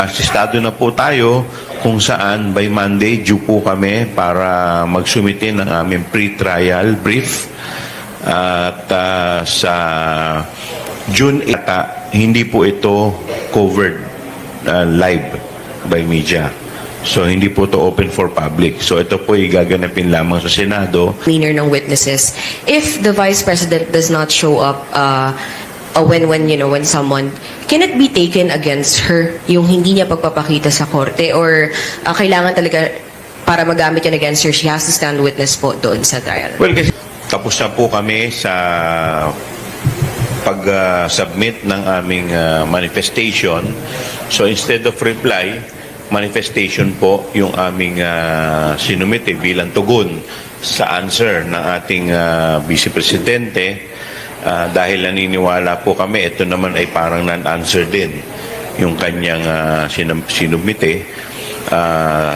Asistado na po tayo kung saan by Monday due po kami para magsumite ng aming pre-trial brief. At sa June 8, hindi po ito covered live by media. So, hindi po ito open for public. So, ito po gaganapin lamang sa Senado. Cleaner ng witnesses. If the Vice President does not show up when someone, can it be taken against her yung hindi niya pagpapakita sa korte, or kailangan talaga para magamit yun against her, she has to stand witness po doon sa trial? Well, kasi tapos na po kami sa pag-submit ng aming manifestation. So instead of reply, manifestation po yung aming sinumite bilang tugon sa answer ng ating Vice Presidente. Dahil naniniwala po kami, ito naman ay parang non-answer din yung kanyang sinumite.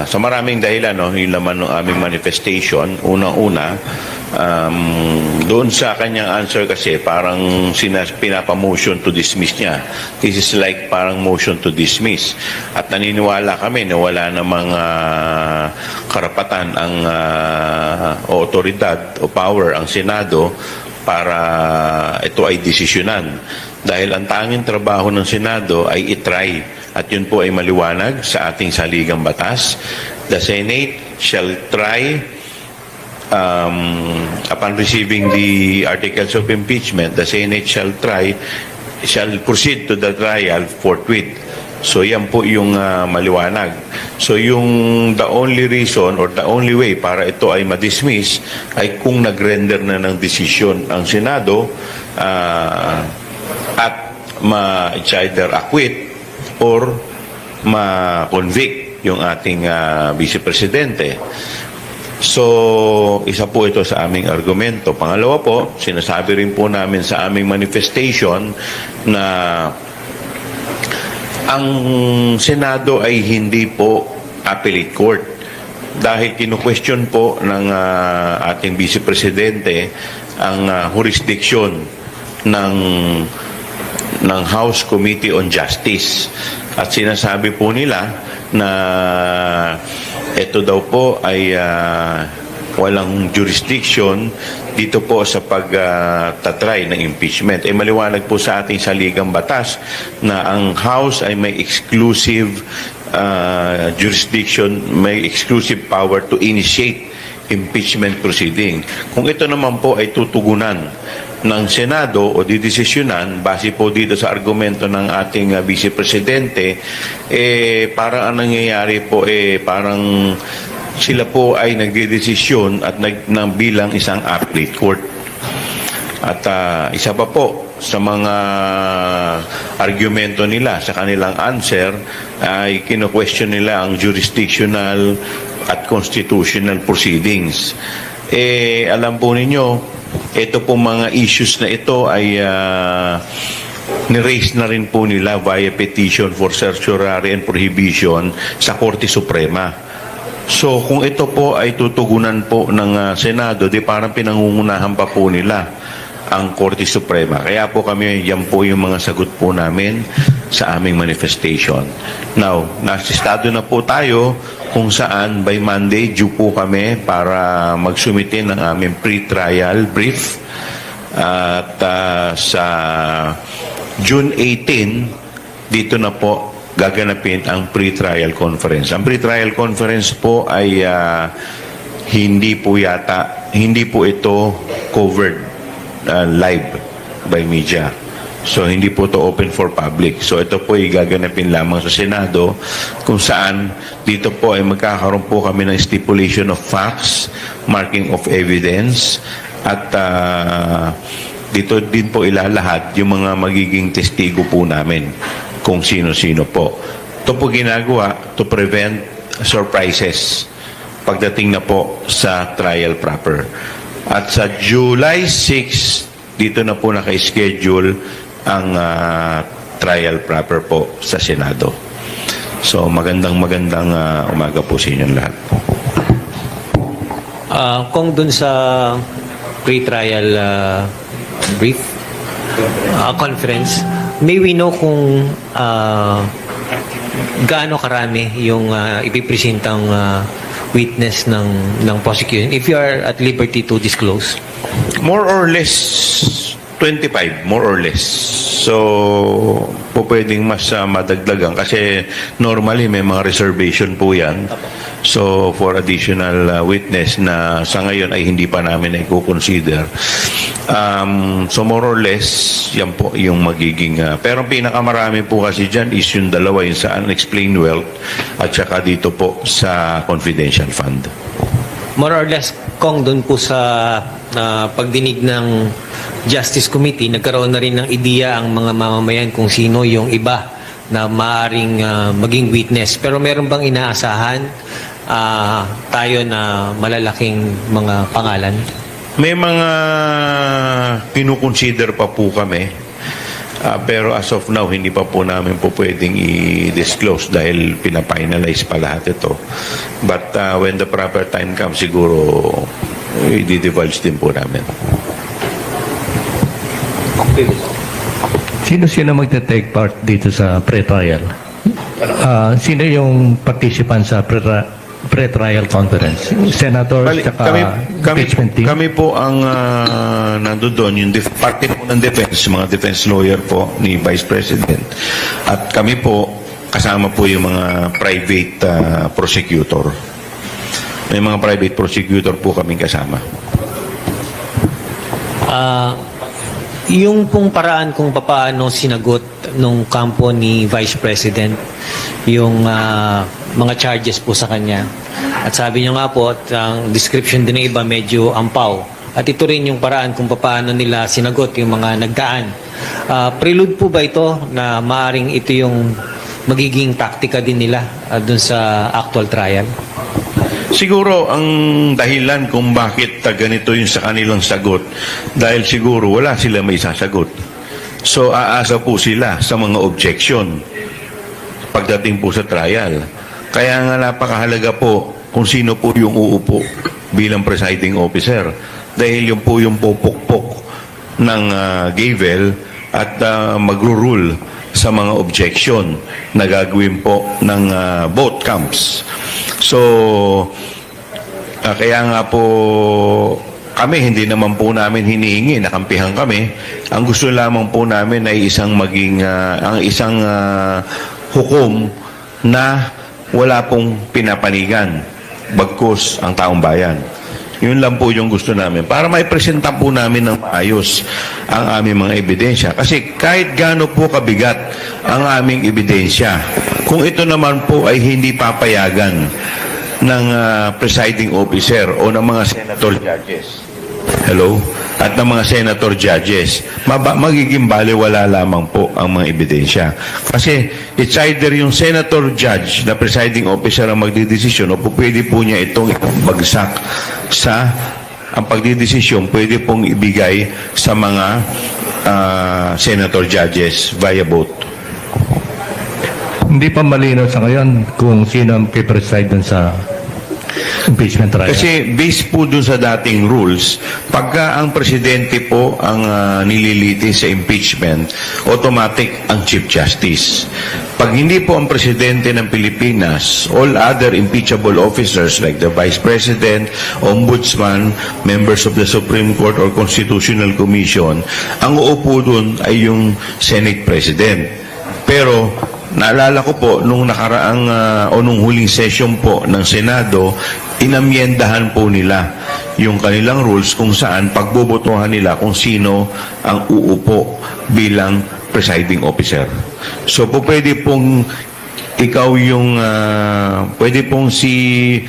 Sa maraming dahilan, yung laman ng aming manifestation, unang-una, doon sa kanyang answer kasi parang pinapamotion to dismiss niya. This is like parang motion to dismiss. At naniniwala kami na wala namang karapatan ang otoridad o power ang Senado para ito ay desisyonan. Dahil ang tanging trabaho ng Senado ay itry. At yun po ay maliwanag sa ating saligang batas. The Senate shall try upon receiving the articles of impeachment, the Senate shall proceed to the trial forthwith. So yan po yung maliwanag. So the only reason or the only way para ito ay ma-dismiss ay kung nag-render na ng desisyon ang Senado at it's either acquit or ma-convict yung ating Vice Presidente. So, isa po ito sa aming argumento. Pangalawa po, sinasabi rin po namin sa aming manifestation na ang Senado ay hindi po appellate court. Dahil kinu-question po ng ating Vice Presidente ang jurisdiction ng House Committee on Justice. At sinasabi po nila na ito daw po ay walang jurisdiction dito po sa pagtatry ng impeachment. Maliwanag po sa ating saligang batas na ang House ay may exclusive jurisdiction, may exclusive power to initiate impeachment proceeding. Kung ito naman po ay tutugunan ng Senado o didesisyonan base po dito sa argumento ng ating Vice Presidente, parang ang nangyayari po parang sila po ay nagdedesisyon at bilang isang appellate court. At isa pa po sa mga argumento nila sa kanilang answer ay kino-question nila ang jurisdictional at constitutional proceedings. Alam po ninyo, ito po mga issues na ito ay ni-raise na rin po nila via petition for certiorari and prohibition sa Korte Suprema. So kung ito po ay tutugunan po ng Senado, di parang pinangungunahan pa po nila ang Korte Suprema. Kaya po kami, yan po yung mga sagot po namin sa aming manifestation. Now, nasistado na po tayo kung saan by Monday due po kami para magsumite ng aming pre-trial brief. At sa June 18, dito na po gaganapin ang pre-trial conference. Ang pre-trial conference po ay hindi po ito covered live by media. So, hindi po ito open for public. So, ito po ay gaganapin lamang sa Senado kung saan dito po ay magkakaroon po kami ng stipulation of facts, marking of evidence, at dito din po ilalahat yung mga magiging testigo po namin kung sino-sino po. Ito po ginagawa to prevent surprises pagdating na po sa trial proper. At sa July 6, dito na po naka-schedule ang trial proper po sa Senado. So magandang umaga po sa inyong lahat. Kung dun sa pre-trial conference, may we know kung gaano karami yung ipipresentang witness ng prosecution, if you are at liberty to disclose? More or less 25, more or less. So, po pwedeng mas madagdagan kasi normally may mga reservation po yan. So, for additional witness na sa ngayon ay hindi pa namin na i-consider. So, more or less, yan po yung magiging... pero ang pinakamarami po kasi dyan is yung dalawa, yung sa unexplained wealth at saka dito po sa confidential fund. More or less, Kong, doon po sa pagdinig ng Justice Committee, nagkaroon na rin ng ideya ang mga mamamayan kung sino yung iba na maaaring maging witness. Pero meron bang inaasahan tayo na malalaking mga pangalan? May mga kinukonsider pa po kami. Pero as of now, hindi pa po namin po pwedeng i-disclose dahil pinafinalize pa lahat ito. But when the proper time comes, siguro i-divulge din po namin. Sino magte-take part dito sa pre-trial? Sino yung participant sa pre-trial conference? Senators at impeachment team? Kami po ang nandoon, yung parte po ng defense, mga defense lawyer po ni Vice President. At kami po, kasama po yung mga private prosecutor. May mga private prosecutor po kaming kasama. Yung pong paraan kung paano sinagot nung kampo ni Vice President yung mga charges po sa kanya. At sabi niyo nga po, at ang description din ng iba medyo ampaw. At ito rin yung paraan kung paano nila sinagot yung mga nagdaan. Prelude po ba ito na maaring ito yung magiging taktika din nila dun sa actual trial? Siguro ang dahilan kung bakit ganito yung sa kanilang sagot, dahil siguro wala sila may sasagot. So aasa po sila sa mga objection pagdating po sa trial. Kaya nga napakahalaga po kung sino po yung uupo bilang presiding officer. Dahil yung po yung pupukpok ng gavel at magro-rule sa mga objection na gagawin po ng both camps. So, kaya nga po kami, hindi naman po namin hinihingi, nakampihan kami. Ang gusto lamang po namin ay isang maging, ang isang hukom na wala pong pinapanigan, bagkus ang taong bayan. Yun lang po yung gusto namin. Para maipresenta po namin ng maayos ang aming mga ebidensya. Kasi kahit gaano po kabigat ang aming ebidensya, kung ito naman po ay hindi papayagan ng presiding officer o ng mga senator judges, at ng mga senator judges, magiging baliwala lamang po ang mga ebidensya. Kasi it's either yung senator judge na presiding officer ang magdidesisyon o pwede po niya itong bagsak sa ang pagdidesisyon pwede pong ibigay sa mga senator judges via vote. Hindi pa malinaw sa ngayon kung sino ang preside dun sa impeachment trial. Kasi based po dun sa dating rules, pagka ang presidente po ang nililitis sa impeachment, automatic ang Chief Justice. Pag hindi po ang presidente ng Pilipinas, all other impeachable officers like the Vice President, Ombudsman, members of the Supreme Court or Constitutional Commission, ang uupo dun ay yung Senate President. Pero naalala ko po, nung nakaraang o nung huling session po ng Senado, inamyendahan po nila yung kanilang rules kung saan pagbobotohan nila kung sino ang uupo bilang presiding officer. So po pwede pong ikaw yung, pwede pong si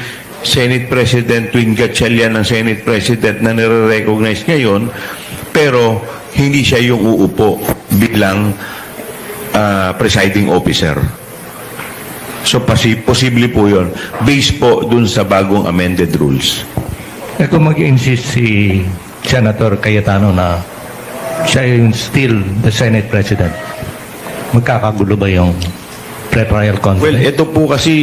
Senate President Twin Gatchalian ng Senate President na nire-recognize ngayon, pero hindi siya yung uupo bilang presiding officer. So, posible po yun. Based po dun sa bagong amended rules. Kung mag-insist si Senator Cayetano na siya yung still the Senate President, magkakagulo ba yung pre-trial Well, conference? ito po kasi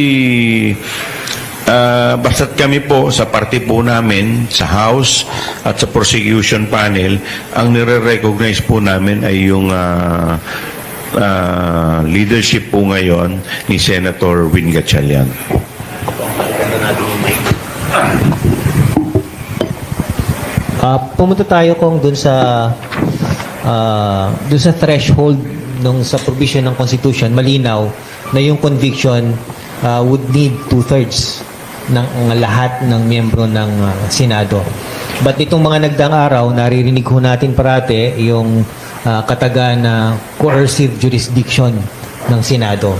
basta't kami po sa party po namin, sa House at sa prosecution panel, ang nire-recognize po namin ay yung leadership po ngayon ni Senator Win Gatchalian. Pumunta tayo kung dun sa threshold nung sa provision ng Constitution, malinaw na yung conviction would need 2/3 ng lahat ng miyembro ng Senado. But itong mga nagdaang araw, naririnig ho natin parate yung kataga na coercive jurisdiction ng Senado.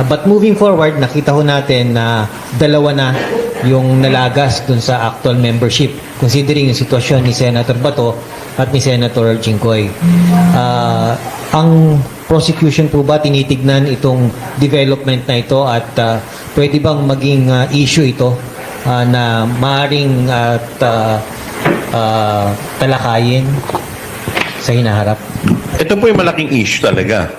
But moving forward, nakita ho natin na dalawa na yung nalagas dun sa actual membership, considering yung sitwasyon ni Senator Bato at ni Senator Jinggoy. Ang prosecution po ba tinitignan itong development na ito at pwede bang maging issue ito na maaring talakayin sa hinaharap? Ito po yung malaking issue talaga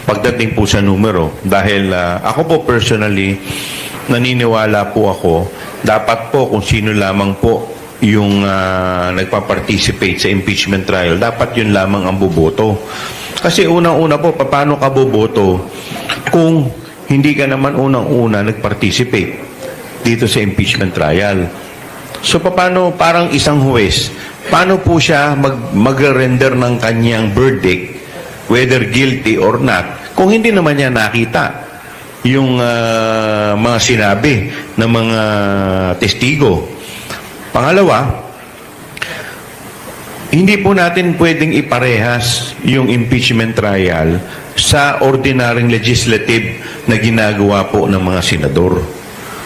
pagdating po sa numero. Dahil ako po personally, naniniwala po ako, dapat po kung sino lamang po yung nagpa-participate sa impeachment trial, dapat yun lamang ang boboto. Kasi unang-una po, paano ka boboto kung hindi ka naman unang-una nag-participate dito sa impeachment trial? So paano, parang isang huwes, paano po siya mag-render ng kanyang verdict, whether guilty or not, kung hindi naman niya nakita yung mga sinabi ng mga testigo? Pangalawa, hindi po natin pwedeng iparehas yung impeachment trial sa ordinaryong legislative na ginagawa po ng mga senador.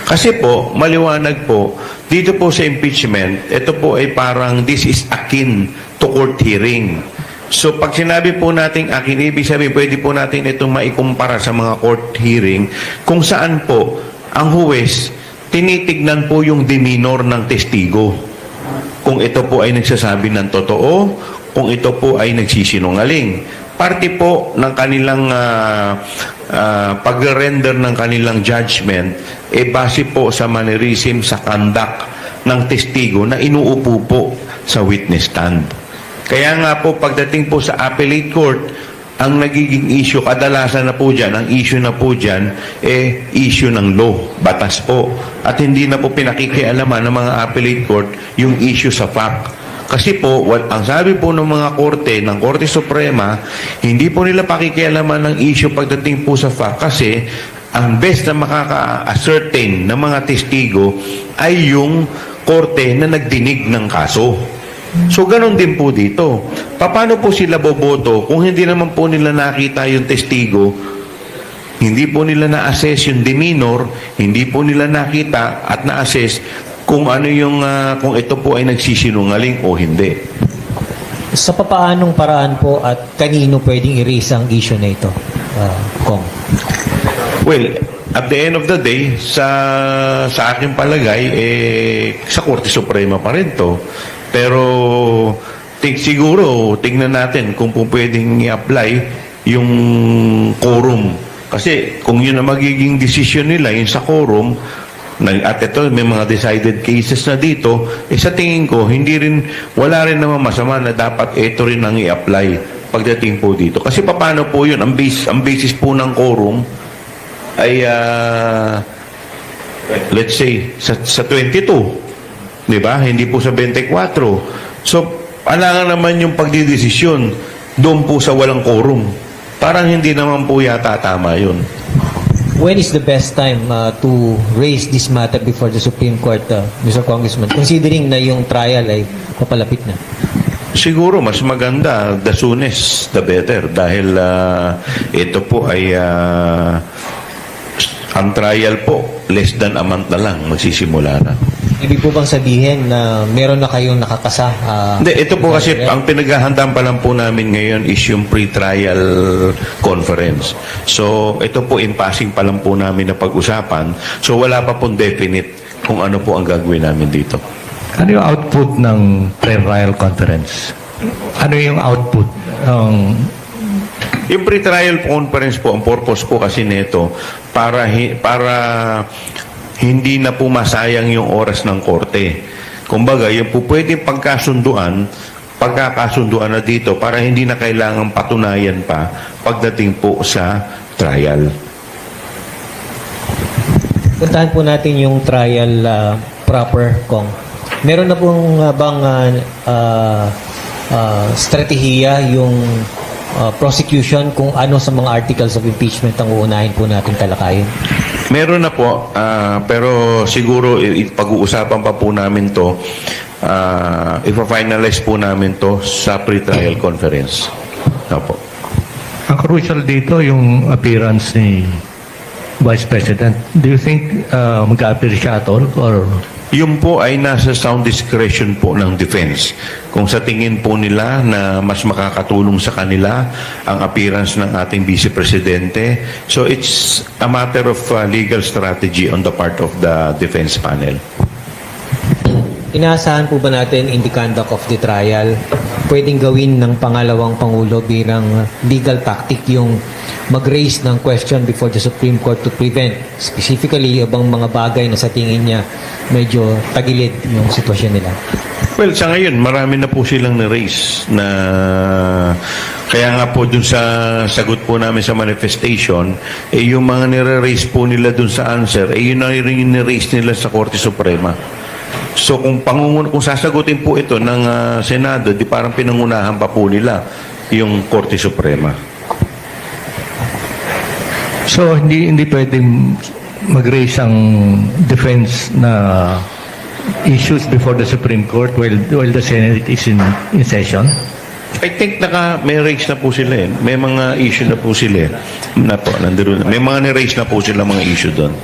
Kasi po, maliwanag po, dito po sa impeachment, ito po ay parang this is akin to court hearing. So pag sinabi po natin akin, ibig sabihin pwede po natin itong maikumpara sa mga court hearing kung saan po ang huwes tinitignan po yung demeanor ng testigo. Kung ito po ay nagsasabi ng totoo, kung ito po ay nagsisinungaling. Parte po ng kanilang pag-render ng kanilang judgment base po sa mannerism, sa conduct ng testigo na inuupo po sa witness stand. Kaya nga po pagdating po sa appellate court, ang nagiging issue, kadalasan na po dyan, ang issue na po dyan, issue ng law, batas po. At hindi na po pinakikialaman ng mga appellate court yung issue sa fact. Kasi po, ang sabi po ng mga korte, ng Korte Suprema, hindi po nila pakikialaman ng issue pagdating po sa fact kasi ang best na makaka-ascertain ng mga testigo ay yung korte na nagdinig ng kaso. So, ganun din po dito. Paano po sila boboto kung hindi naman po nila nakita yung testigo, hindi po nila na-assess yung demeanor, hindi po nila nakita at na-assess kung ano yung, kung ito po ay nagsisinungaling o hindi. Sa papaanong paraan po at kanino pwedeng i-raise ang issue na ito, Kong? Well, at the end of the day, sa aking palagay, sa Korte Suprema pa rin to. Pero siguro tingnan natin kung po pwedeng i-apply yung quorum. Kasi kung yun ang magiging decision nila, yung sa quorum, at ito may mga decided cases na dito, sa tingin ko, wala rin naman masama na dapat ito rin ang i-apply pagdating po dito. Kasi paano po yun? Ang basis po ng quorum ay, let's say, sa 22. Diba? Hindi po sa 24. So, alangan naman yung pagdidesisyon doon po sa walang quorum. Parang hindi naman po yata tama yun. When is the best time to raise this matter before the Supreme Court, Mr. Congressman, considering na yung trial ay papalapit na? Siguro mas maganda, the soonest, the better. Dahil ito po ay ang trial po, less than a month na lang, magsisimula na. Ibig po bang sabihin na meron na kayong nakakasa? Hindi, ito po kasi ang pinaghahandaan pa lang po namin ngayon is yung pre-trial conference. So, ito po in passing pa lang po namin na pag-usapan. So, wala pa pong definite kung ano po ang gagawin namin dito. Ano yung output ng pre-trial conference? Ano yung output? Yung pre-trial conference po, ang purpose po kasi nito para hindi na po masayang yung oras ng korte. Kumbaga, yung po pwedeng pagkasunduan pagkakasunduan na dito para hindi na kailangang patunayan pa pagdating po sa trial. Puntahan po natin yung trial proper, Kong. Meron na pong bang strategiya yung prosecution kung ano sa mga articles of impeachment ang uunahin po natin talakayin? Meron na po, pero siguro pag-uusapan pa po namin to, ipa-finalize po namin to sa pre-trial conference. Opo. Ang crucial dito yung appearance ni Vice President. Do you think mag-appear siya at all? Or Yung po ay nasa sound discretion po ng defense. Kung sa tingin po nila na mas makakatulong sa kanila ang appearance ng ating Vice Presidente, so it's a matter of legal strategy on the part of the defense panel. Inaasahan po ba natin in the conduct of the trial, pwedeng gawin ng pangalawang Pangulo bilang legal tactic yung mag-raise ng question before the Supreme Court to prevent specifically ibang mga bagay na sa tingin niya medyo tagilid yung sitwasyon nila? Well, sa ngayon, marami na po silang na-raise na kaya nga po dun sa sagot po namin sa manifestation, yung mga nire-raise po nila dun sa answer, yun na rin yung nire-raise nila sa Korte Suprema. So kung sasagutin po ito ng Senado, di parang pinangunahan pa po nila yung Korte Suprema. so hindi pwedeng mag-raise ang defense na issues before the Supreme Court while the Senate is in session? I think may raise na po sila eh. May mga issue na po sila eh. Nandiroon. May mga ni-raise na po sila mga issue doon.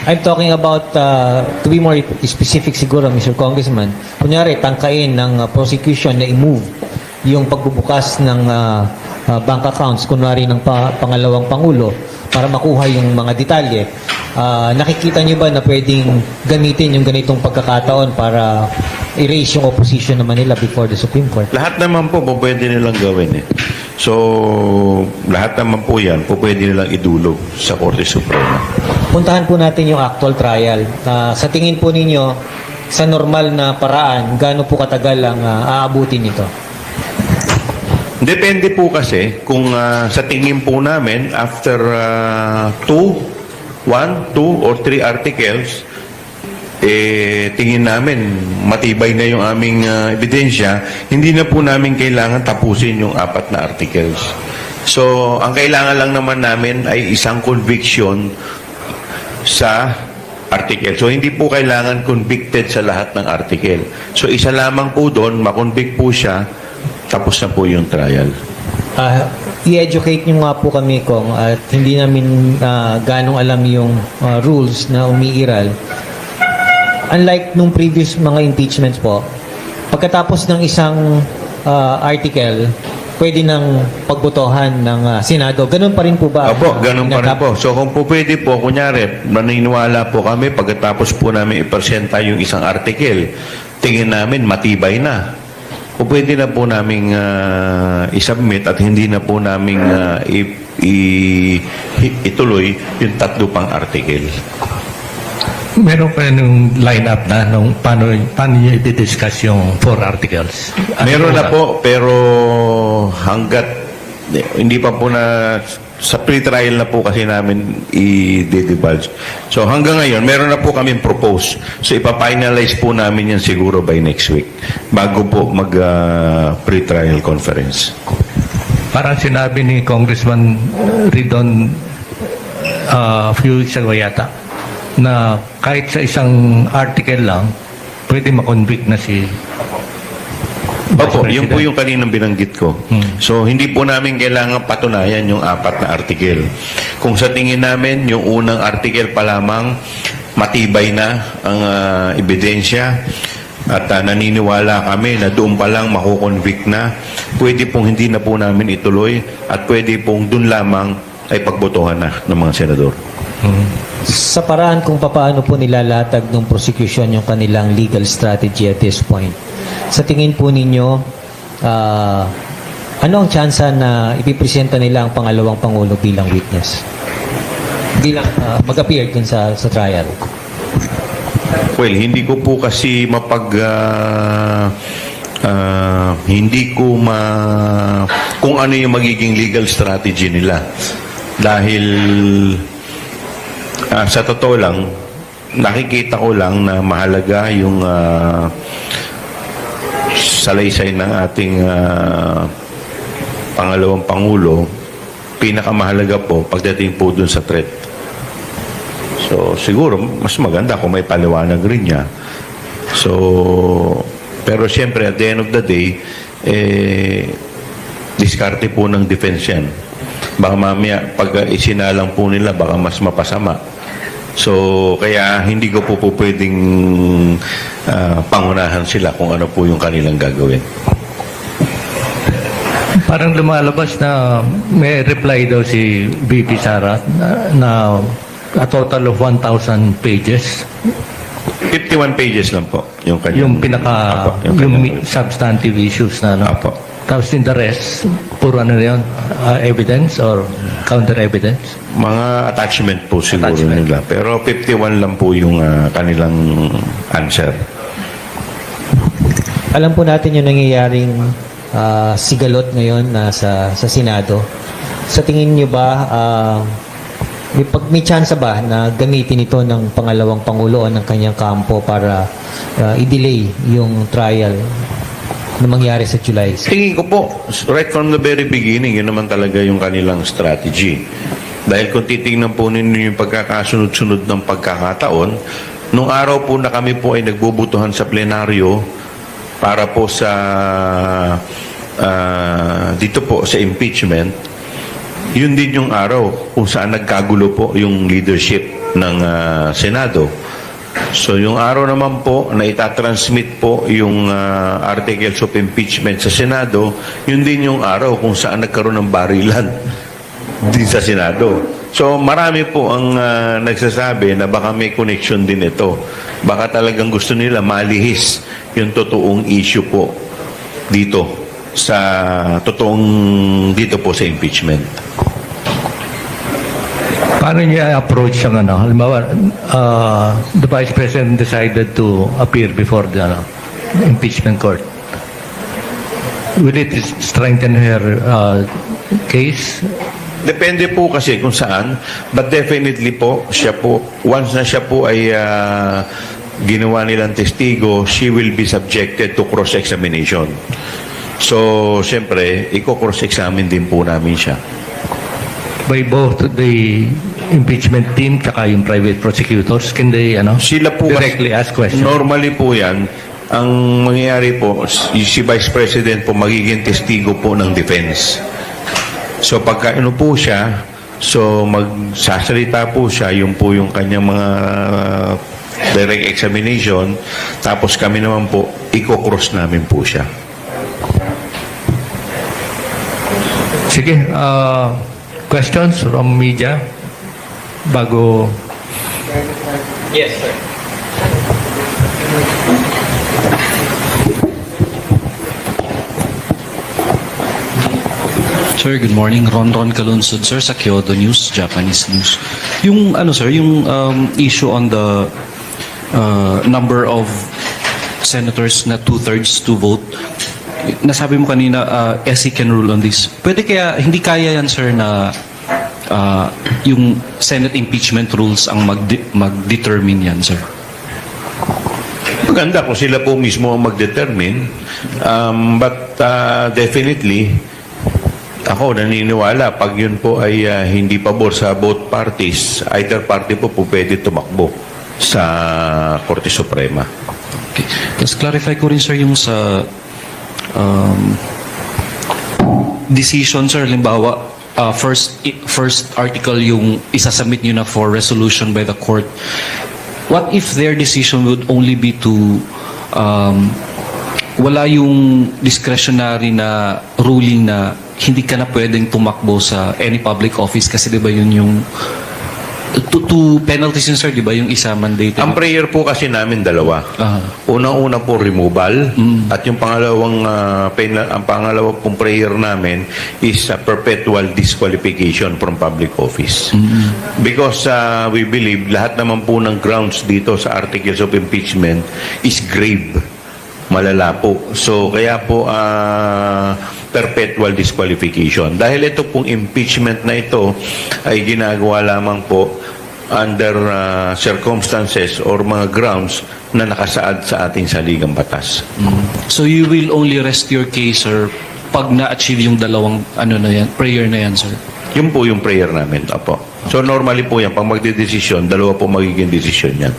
I'm talking about, to be more specific siguro, Mr. Congressman, kunyari, tangkain ng prosecution na i-move yung pagbubukas ng bank accounts, kunwari ng pangalawang Pangulo, para makuha yung mga detalye. Nakikita niyo ba na pwedeng gamitin yung ganitong pagkakataon para erase yung opposition naman nila before the Supreme Court? Lahat naman po pwede nilang gawin eh. So, lahat naman po yan pwede nilang idulog sa Korte Suprema. Puntahan po natin yung actual trial. Sa tingin po ninyo, sa normal na paraan, gaano po katagal ang aabutin nito? Depende po kasi kung sa tingin po namin after 1, 2 or 3 articles, tingin namin matibay na yung aming ebidensya, hindi na po namin kailangan tapusin yung 4 na articles. So, ang kailangan lang naman namin ay isang conviction sa article. So, hindi po kailangan convicted sa lahat ng article. So, isa lamang po doon, makonvict po siya, tapos na po yung trial. I-educate nyo nga po kami, Kong, at hindi namin ganong alam yung rules na umiiral. Unlike nung previous mga impeachments po, pagkatapos ng isang article, pwede nang pagbotohan ng Senado. Ganun pa rin po ba? Opo, ganun pa rin po. So kung po pwede po, kunyari, naniniwala po kami, pagkatapos po namin ipresenta yung isang article, tingin namin matibay na. O pwede na po namin isubmit at hindi na po namin ituloy yung 3 pang article. Meron pa yung line-up na nung paano nyo i-discuss yung 4 articles? Meron na po, pero hanggat hindi pa po na sa pre-trial na po kasi namin i-divulge. So hanggang ngayon, meron na po kami propose. So ipa-finalize po namin yan siguro by next week bago po mag pre-trial conference. Parang sinabi ni Congressman Ridon a few weeks ago yata na kahit sa isang article lang, pwede makonvict na si Opo, Vice yun po President. yung kaninang binanggit ko. So, hindi po namin kailangan patunayan yung 4 na article. Kung sa tingin namin, yung unang article pa lamang, matibay na ang ebidensya at naniniwala kami na doon pa lang makukonvict na, pwede pong hindi na po namin ituloy at pwede pong doon lamang ay pagbotohan na ng mga senador. Sa paraan kung paano po nilalatag ng prosecution yung kanilang legal strategy at this point, sa tingin po ninyo, ano ang tsansa na ipipresenta nila ang pangalawang Pangulo bilang witness? Bilang mag-appear dun sa trial? Well, hindi ko po kasi hindi ko kung ano yung magiging legal strategy nila. Dahil sa totoo lang, nakikita ko lang na mahalaga yung salaysay ng ating pangalawang Pangulo. Pinakamahalaga po pagdating po dun sa threat. So, siguro, mas maganda kung may paliwanag rin niya. So, pero siyempre, at the end of the day, diskarte po ng defense yan. Baka mamaya, pag isinalang po nila, baka mas mapasama. So, kaya hindi ko po pwedeng pangunahan sila kung ano po yung kanilang gagawin. Parang lumalabas na may reply daw si VP Sara na a total of 1,000 pages. 51 pages lang po yung kanyang... Yung pinaka, Apo, yung kanyang- substantive issues na, no? Apo. Tapos in the rest, puro ano yun, evidence or counter evidence? Mga attachment po siguro Attachment. nila. Pero 51 lang po yung kanilang answer. Alam po natin yung nangyayaring sigalot ngayon sa Senado. Sa tingin niyo ba, may chance ba na gamitin ito ng pangalawang Pangulo o ng kanyang kampo para i-delay yung trial na mangyari sa July? Tingin ko po, right from the very beginning, yun naman talaga yung kanilang strategy. Dahil kung titingnan po ninyo yung pagkakasunod-sunod ng pagkakataon, nung araw po na kami po ay nagbubutuhan sa plenaryo para po sa dito po sa impeachment, yun din yung araw kung saan nagkagulo po yung leadership ng Senado. So yung araw naman po na itatransmit po yung articles of impeachment sa Senado, yun din yung araw kung saan nagkaroon ng barilan din sa Senado. So marami po ang nagsasabi na baka may connection din ito. Baka talagang gusto nila malihis yung totoong issue po dito dito po sa impeachment. Paano niya approach ang ano? Halimbawa, the Vice President decided to appear before the impeachment court. Will it strengthen her case? Depende po kasi kung saan, but definitely po, once na siya po ay ginawa nilang testigo, she will be subjected to cross-examination. So, siyempre, i-cross-examine din po namin siya. By both the impeachment team tsaka yung private prosecutors, can they Sila po directly ask questions? Normally po yan, ang mangyayari po, si Vice President po magiging testigo po ng defense. So pagka po siya, so magsasalita po siya, yung po yung kanyang mga direct examination, tapos kami naman po, i-cross namin po siya. Sige, questions from media bago Yes, sir. Sir, good morning. Ron Kalunsod, sir, sa Kyodo News, Japanese News. Yung sir, yung issue on the number of senators na 2/3 to vote. Nasabi mo kanina, SC can rule on this. Pwede kaya hindi kaya yan, sir, na yung Senate impeachment rules ang mag-determine yan, sir? Maganda kung sila po mismo ang mag-determine. But definitely, ako naniniwala, pag yun po ay hindi pabor sa both parties, either party po pwede tumakbo sa Korte Suprema. Okay. Tapos clarify ko rin, sir, yung sa decision, sir, limbawa, first article yung isasubmit nyo na for resolution by the court. What if their decision would only be to wala yung discretionary na ruling na hindi ka na pwedeng tumakbo sa any public office kasi di ba yun yung two penalties yun, sir, di ba yung isa mandated? Ang prayer po kasi namin dalawa. Unang-una po removal at yung pangalawang ang pangalawa pong prayer namin is perpetual disqualification from public office. Because we believe lahat naman po ng grounds dito sa articles of impeachment is grave. malala po. So kaya po perpetual disqualification. Dahil ito pong impeachment na ito ay ginagawa lamang po under circumstances or mga grounds na nakasaad sa ating saligang batas. So you will only rest your case, sir, pag na-achieve yung dalawang prayer na yan, sir? Yun po yung prayer namin. Apo. So normally po yan, pag magdidesisyon, dalawa po magiging desisyon yan.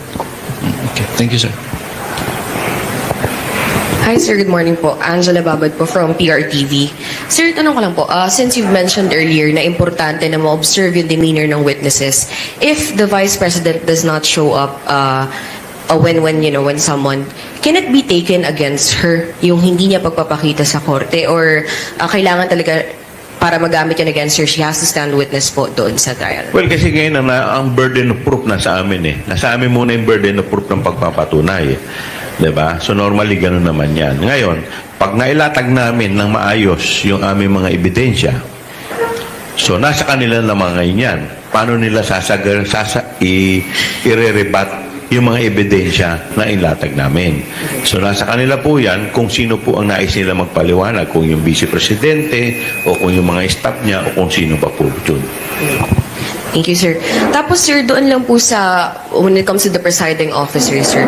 Okay, thank you, sir. Hi sir, good morning po. Angela Babad po from PRTV. Sir, tanong ko lang po, since you've mentioned earlier na importante na ma-observe yung demeanor ng witnesses, if the Vice President does not show up when someone, can it be taken against her yung hindi niya pagpapakita sa korte, or kailangan talaga para magamit yun against her, she has to stand witness po doon sa trial? Well, kasi ngayon ang burden of proof nasa amin eh. Nasa amin muna yung burden of proof ng pagpapatunay. Diba? So normally ganun naman yan. Ngayon, pag nailatag namin ng maayos yung aming mga ebidensya, so nasa kanila naman ngayon yan. Paano nila i-re-rebat yung mga ebidensya na ilatag namin. So nasa kanila po yan kung sino po ang nais nila magpaliwanag, kung yung vice presidente o kung yung mga staff niya o kung sino pa po yun. Thank you, sir. Tapos, sir, doon lang po sa, when it comes to the presiding officer, sir,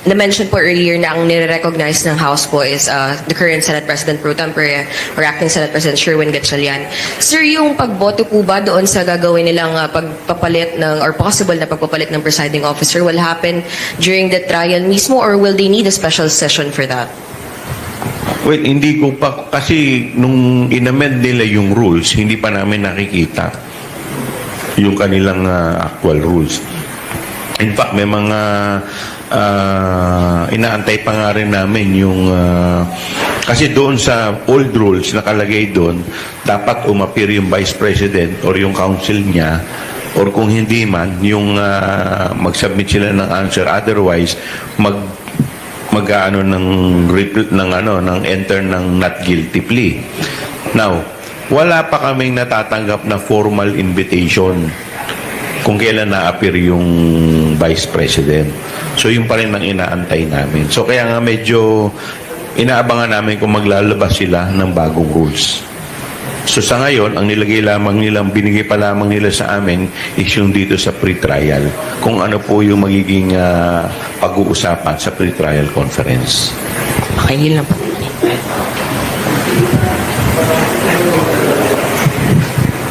na-mention po earlier na ang nire-recognize ng House po is the current Senate President Pro Tempore or Acting Senate President Sherwin Gatchalian. Sir, yung pagboto po ba doon sa gagawin nilang pagpapalit ng, or possible na pagpapalit ng presiding officer will happen during the trial mismo, or will they need a special session for that? Well, hindi ko pa, kasi nung inamend nila yung rules, hindi pa namin nakikita yung kanilang actual rules. In fact, may mga inaantay pa nga rin namin yung kasi doon sa old rules nakalagay doon, dapat umapir yung Vice President or yung counsel niya, or kung hindi man, yung mag-submit sila ng answer, otherwise ng enter ng not guilty plea. Now, wala pa kaming natatanggap na formal invitation kung kailan na-appear yung Vice President. So, yun pa rin ang inaantay namin. So, kaya nga medyo inaabangan namin kung maglalabas sila ng bagong rules. So, sa ngayon, ang binigay pa lamang nila sa amin is yung dito sa pre-trial. Kung ano po yung magiging pag-uusapan sa pre-trial conference. Okay, yun lang po.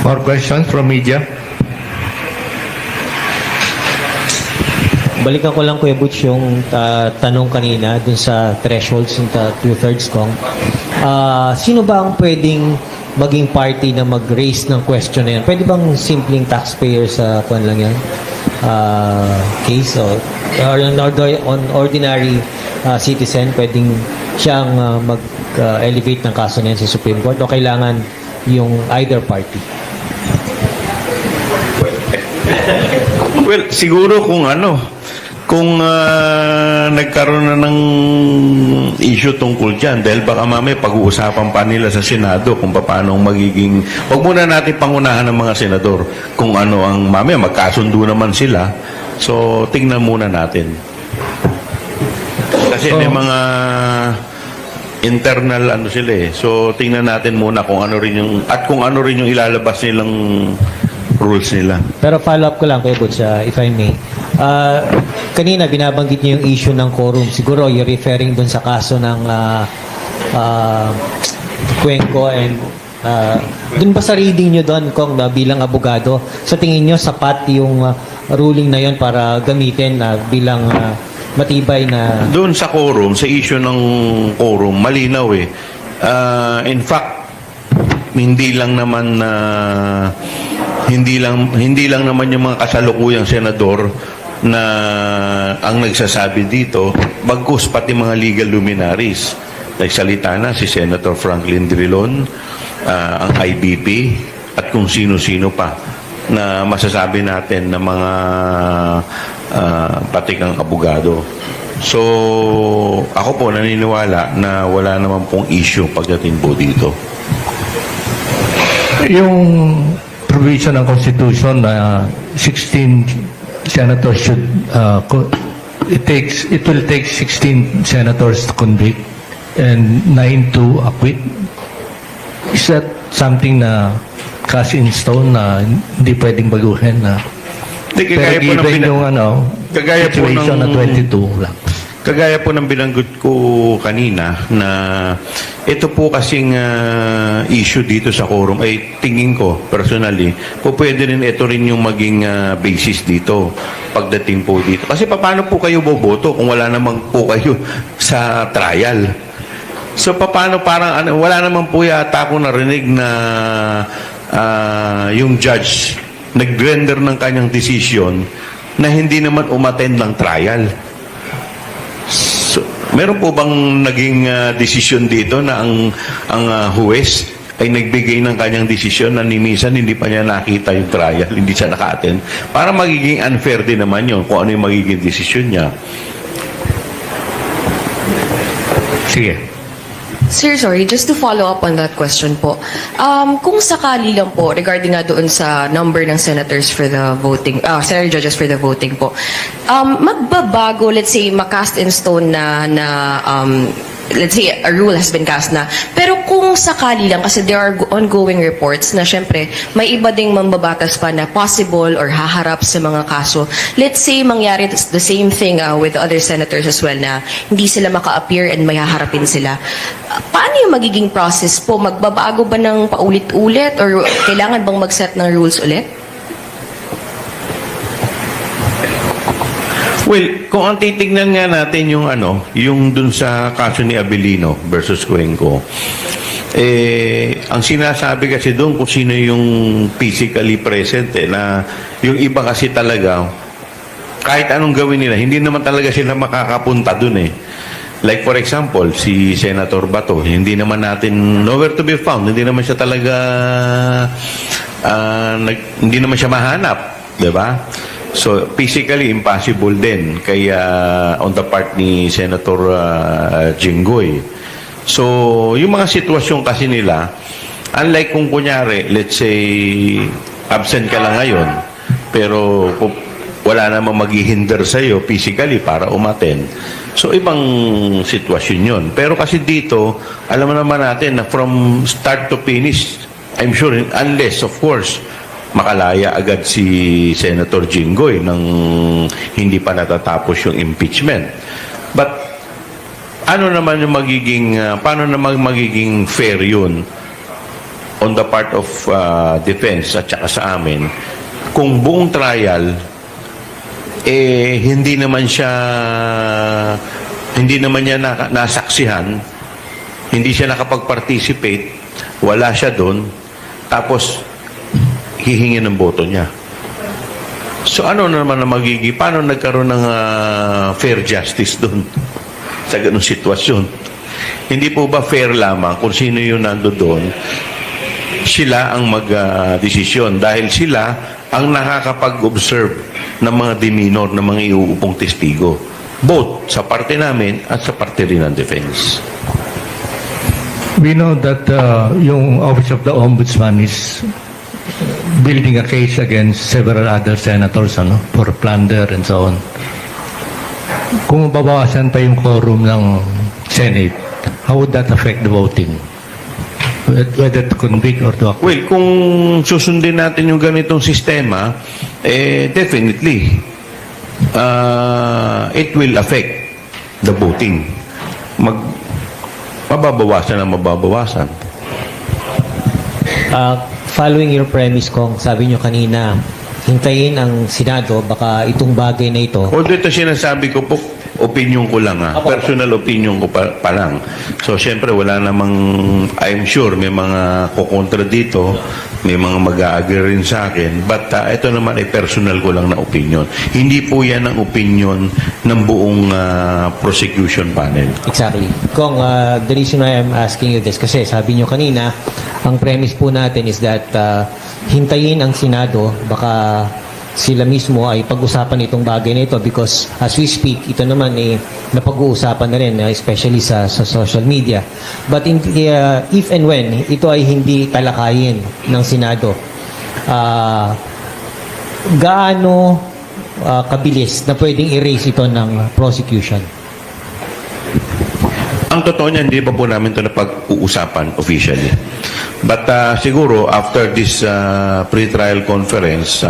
More questions from media? Balikan ko lang, Kuya Butch, yung tanong kanina dun sa thresholds ng two-thirds kong. Sino ba ang pwedeng maging party na mag-raise ng question na yan? Pwede bang simpleng taxpayer sa kung lang yan? Case or on ordinary citizen, pwedeng siyang mag-elevate ng kaso na yan sa Supreme Court, o kailangan yung either party? Well, siguro kung nagkaroon na ng issue tungkol dyan, dahil baka mamaya pag-uusapan pa nila sa Senado kung paano magiging, wag muna natin pangunahan ng mga senador kung ano ang mamaya, magkasundo naman sila. So, tingnan muna natin. Kasi may mga internal sila eh. So, tingnan natin muna kung ano rin yung ilalabas nilang rules nila. Pero follow-up ko lang, Kuya Butch, if I may. Kanina, binabanggit niyo yung issue ng quorum. Siguro, you're referring dun sa kaso ng Cuenco and dun ba sa reading nyo doon, Kong, bilang abogado, sa tingin nyo, sapat yung ruling na yon para gamitin bilang matibay na... Doon sa quorum, sa issue ng quorum, malinaw eh. In fact, hindi lang naman yung mga kasalukuyang senador na ang nagsasabi dito, bagkus pati mga legal luminaries. Nagsalita na si Senator Franklin Drilon, ang IBP, at kung sino-sino pa na masasabi natin na mga patikang abogado. So, ako po naniniwala na wala naman pong issue pagdating po dito. Yung provision ng Constitution na 16 senators should it will take 16 senators to convict and 9 to acquit. Is that something na cast in stone na hindi pwedeng baguhin na? Hindi, Pero given yung kagaya po situation na 22 lang. Kagaya po ng binanggit ko kanina na ito po kasing issue dito sa quorum ay tingin ko personally po pwede rin ito rin yung maging basis dito pagdating po dito. Kasi paano po kayo boboto kung wala namang po kayo sa trial? So paano parang wala naman po yata ako narinig na yung judge nag-render ng kanyang decision na hindi naman umattend ng trial. So, meron po bang naging desisyon dito na ang huwes ay nagbigay ng kanyang desisyon na ni minsan hindi pa niya nakita yung trial, hindi siya naka-attend? Para magiging unfair din naman yun kung ano yung magiging desisyon niya. Sige. Sir, sorry, just to follow up on that question po. Kung sakali lang po, regarding nga doon sa number ng senators for the voting, senator judges for the voting po, magbabago, let's say, makast in stone na let's say, a rule has been cast na. Pero kung sakali lang, kasi there are ongoing reports na syempre, may iba ding mambabatas pa na possible or haharap sa mga kaso. Let's say, mangyari the same thing with other senators as well na hindi sila maka-appear and may haharapin sila. Paano yung magiging process po? Magbabago ba ng paulit-ulit or kailangan bang mag-set ng rules ulit? Well, kung ang titignan nga natin yung yung dun sa kaso ni Abilino versus Cuenco, ang sinasabi kasi doon kung sino yung physically present na yung iba kasi talaga kahit anong gawin nila, hindi naman talaga sila makakapunta doon Like for example, si Senator Bato, hindi naman natin nowhere to be found, hindi naman siya talaga hindi naman siya mahanap, 'di ba? So, physically impossible din kaya on the part ni Senator Jinggoy. So, yung mga sitwasyon kasi nila, unlike kung kunyari, let's say, absent ka lang ngayon, pero wala namang maghihinder sa'yo physically para umattend. So, ibang sitwasyon yun. Pero kasi dito, alam naman natin na from start to finish, I'm sure, unless, of course, makalaya agad si Senator Jinggoy nang hindi pa natatapos yung impeachment. But ano naman yung magiging paano naman magiging fair yun on the part of defense at saka sa amin kung buong trial hindi naman niya nasaksihan, hindi siya nakapag-participate, wala siya doon, tapos hihingi ng boto niya. So ano naman na magiging, paano nagkaroon ng fair justice doon sa ganung sitwasyon? Hindi po ba fair lamang kung sino yung nando doon, sila ang mag-desisyon dahil sila ang nakakapag-observe ng mga demeanor ng mga iuupong testigo, both sa parte namin at sa parte rin ng defense. We know that yung Office of the Ombudsman is building a case against several other senators for plunder and so on. Kung mababawasan pa yung quorum ng Senate, how would that affect the voting? Whether to convict or to acquit? Well, kung susundin natin yung ganitong sistema, definitely, it will affect the voting. Mababawasan ang mababawasan. Following your premise, Kong, sabi nyo kanina, hintayin ang Senado, baka itong bagay na ito. Although ito sinasabi ko po, opinion ko lang personal opinion ko pa lang. So, syempre, wala namang, I'm sure, may mga kukontra dito, may mga mag-a-agree rin sa akin, but ito naman ay personal ko lang na opinion. Hindi po yan ang opinion ng buong prosecution panel. Exactly. Kong, the reason why I'm asking you this, kasi sabi nyo kanina, ang premise po natin is that hintayin ang Senado, baka sila mismo ay pag-usapan itong bagay na ito because as we speak, ito naman napag-uusapan na rin, especially sa social media. But if and when ito ay hindi talakayin ng Senado, gaano kabilis na pwedeng erase ito ng prosecution? Ang totoo niya, hindi pa po namin ito napag-uusapan officially. But siguro, after this pre-trial conference,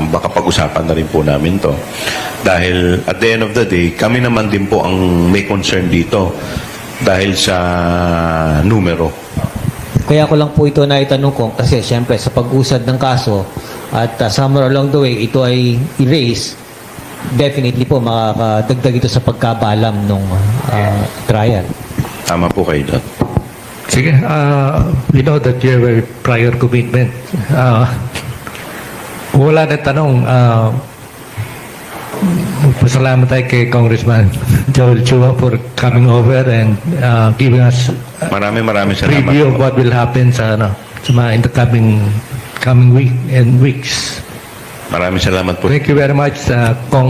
baka pag-usapan na rin po namin to. Dahil at the end of the day, kami naman din po ang may concern dito dahil sa numero. Kaya ko lang po ito na itanong ko kasi siyempre sa pag-usad ng kaso at somewhere along the way ito ay erase, definitely po makakadagdag ito sa pagkabalam ng trial. Tama po kayo doon. Sige, we know that you have a prior commitment. Wala na tanong. Pasalamat tayo kay Congressman Joel Chua for coming over and giving us Maraming salamat preview of po. what will happen sa mga in the coming week and weeks. Maraming salamat po. Thank you very much, Kong.